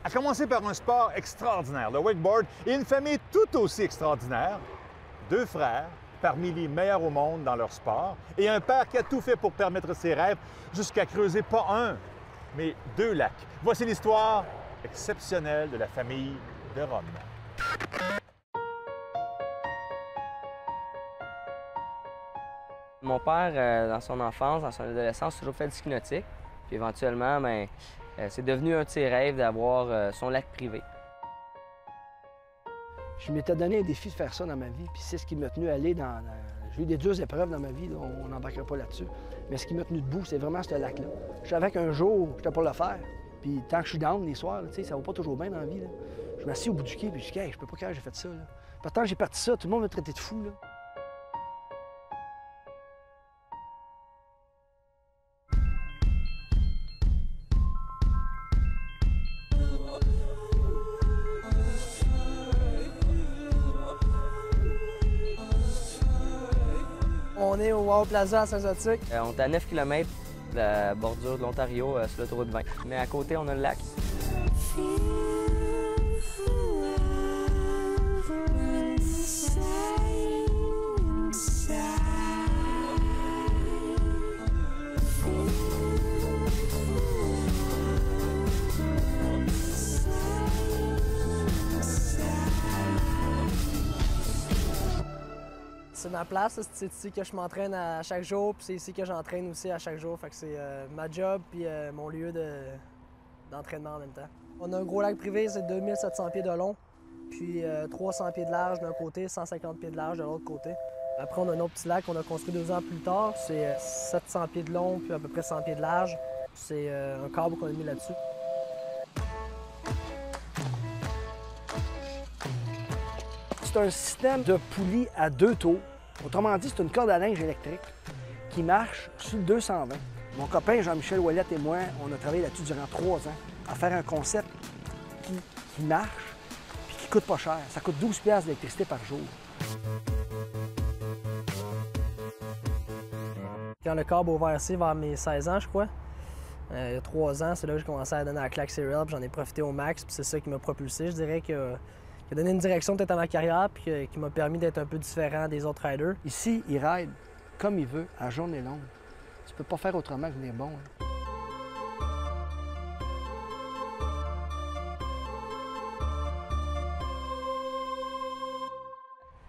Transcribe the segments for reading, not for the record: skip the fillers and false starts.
À commencer par un sport extraordinaire, le wakeboard, et une famille tout aussi extraordinaire. Deux frères, parmi les meilleurs au monde dans leur sport, et un père qui a tout fait pour permettre ses rêves jusqu'à creuser pas un, mais deux lacs. Voici l'histoire exceptionnelle de la famille de Rome. Mon père, dans son enfance, dans son adolescence, a toujours fait du ski nautique. Puis éventuellement, c'est devenu un de ses rêves d'avoir son lac privé. Je m'étais donné un défi de faire ça dans ma vie, puis c'est ce qui m'a tenu à aller dans... J'ai eu des dures épreuves dans ma vie, là, on n'embarquera pas là-dessus. Mais ce qui m'a tenu debout, c'est vraiment ce lac-là. Je savais qu'un jour, j'étais pour le faire. Puis tant que je suis down les soirs, là, ça va pas toujours bien dans la vie. Là. Je m'assis au bout du quai, puis je dis hey, je peux pas croire que j'ai fait ça. Là. Pourtant, j'ai parti ça, tout le monde m'a traité de fou. Là. On est au Wow Plaza à Saint-Zotique. On est à 9 km de la bordure de l'Ontario sur l'autoroute 20. Mais à côté, on a le lac. C'est ma place, c'est ici que je m'entraîne à chaque jour, puis c'est ici que j'entraîne aussi à chaque jour. Fait que c'est ma job puis mon lieu d'entraînement en même temps. On a un gros lac privé, c'est 2700 pieds de long, puis 300 pieds de large d'un côté, 150 pieds de large de l'autre côté. Après, on a un autre petit lac qu'on a construit 2 ans plus tard. C'est 700 pieds de long, puis à peu près 100 pieds de large. C'est un câble qu'on a mis là-dessus. C'est un système de poulie à 2 tours. Autrement dit, c'est une corde à linge électrique qui marche sur le 220. Mon copain Jean-Michel Ouellette et moi, on a travaillé là-dessus durant 3 ans à faire un concept qui marche et qui coûte pas cher. Ça coûte 12 piastres d'électricité par jour. Quand le câble a ouvert ici, vers mes 16 ans, je crois, il y a 3 ans, c'est là que j'ai commencé à donner la claque serial, puis j'en ai profité au max, puis c'est ça qui m'a propulsé. Je dirais que qui a donné une direction peut-être à ma carrière puis qui m'a permis d'être un peu différent des autres riders. Ici, il ride comme il veut, à journée longue. Tu peux pas faire autrement que venir bon. Hein.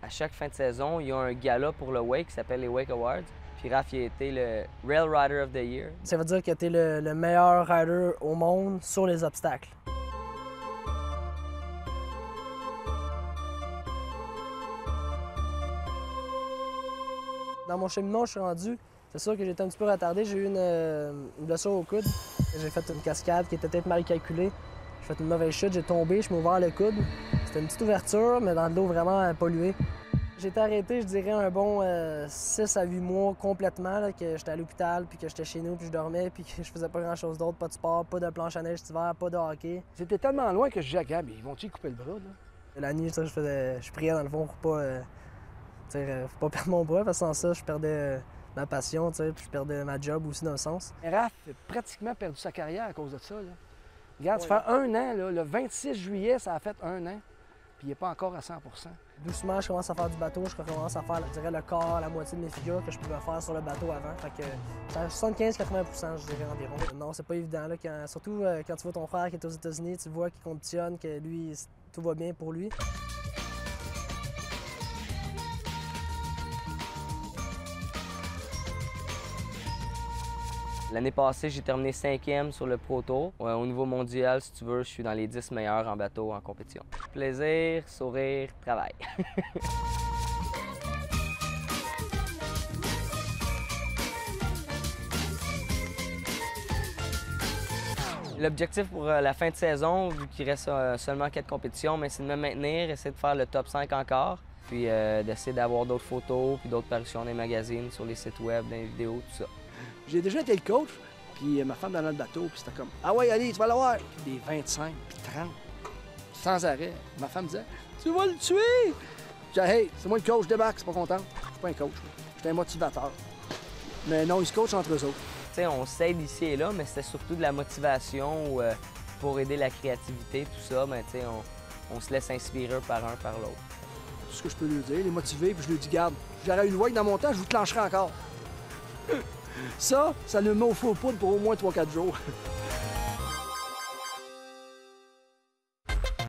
À chaque fin de saison, il y a un gala pour le Wake qui s'appelle les Wake Awards. Puis Raph, il a été le Rail Rider of the Year. Ça veut dire que tu es le meilleur rider au monde sur les obstacles. Dans mon cheminement, je suis rendu. C'est sûr que j'ai été un petit peu retardé. J'ai eu une blessure au coude. J'ai fait une cascade qui était peut-être mal calculée. J'ai fait une mauvaise chute, j'ai tombé, je m'ai ouvert le coude. C'était une petite ouverture, mais dans de l'eau vraiment polluée. J'ai été arrêté, je dirais, un bon 6 à 8 mois complètement, là, que j'étais à l'hôpital, puis que j'étais chez nous, puis je dormais, puis que je faisais pas grand-chose d'autre. Pas de sport, pas de planche à neige cet hiver, pas de hockey. C'était tellement loin que je disais à Gab, ils vont-tu couper le bras, là? La nuit, ça, je priais dans le fond pour pas... faut pas perdre mon bras, parce que sans ça, je perdais ma passion, puis je perdais ma job aussi dans le sens. Raph a pratiquement perdu sa carrière à cause de ça. Là. Regarde, ça fait 1 an, là, le 26 juillet, ça a fait 1 an, puis il n'est pas encore à 100 %. Doucement, je commence à faire du bateau, je commence à faire, je dirais, le quart, la moitié de mes figures que je pouvais faire sur le bateau avant. Fait que c'est à 75-80 % je dirais environ. Non, c'est pas évident, là, surtout quand tu vois ton frère qui est aux États-Unis, tu vois qu'il compétitionne, que lui, tout va bien pour lui. L'année passée, j'ai terminé 5e sur le Pro Tour. Au niveau mondial, si tu veux, je suis dans les 10 meilleurs en bateau en compétition. Plaisir, sourire, travail. L'objectif pour la fin de saison, vu qu'il reste seulement 4 compétitions, c'est de me maintenir, essayer de faire le top 5 encore, puis d'essayer d'avoir d'autres photos, puis d'autres parutions dans les magazines, sur les sites web, dans les vidéos, tout ça. J'ai déjà été le coach, puis ma femme dans le bateau, puis c'était comme « Ah ouais, allez, tu vas l'avoir! » Des 25, puis 30, sans arrêt. Ma femme disait « Tu vas le tuer! » Je disais « Hey, c'est moi le coach, je débarque, c'est pas content. » Je suis pas un coach, je suis un motivateur. Mais non, ils se coachent entre eux autres. Tu sais, on s'aide ici et là, mais c'était surtout de la motivation où pour aider la créativité, tout ça, ben, on se laisse inspirer par l'autre. Tout ce que je peux lui dire, les motiver, puis je lui dis, garde, j'aurais une wake dans mon temps, je vous clencherai encore. Ça nous met au faux poudre pour au moins 3-4 jours.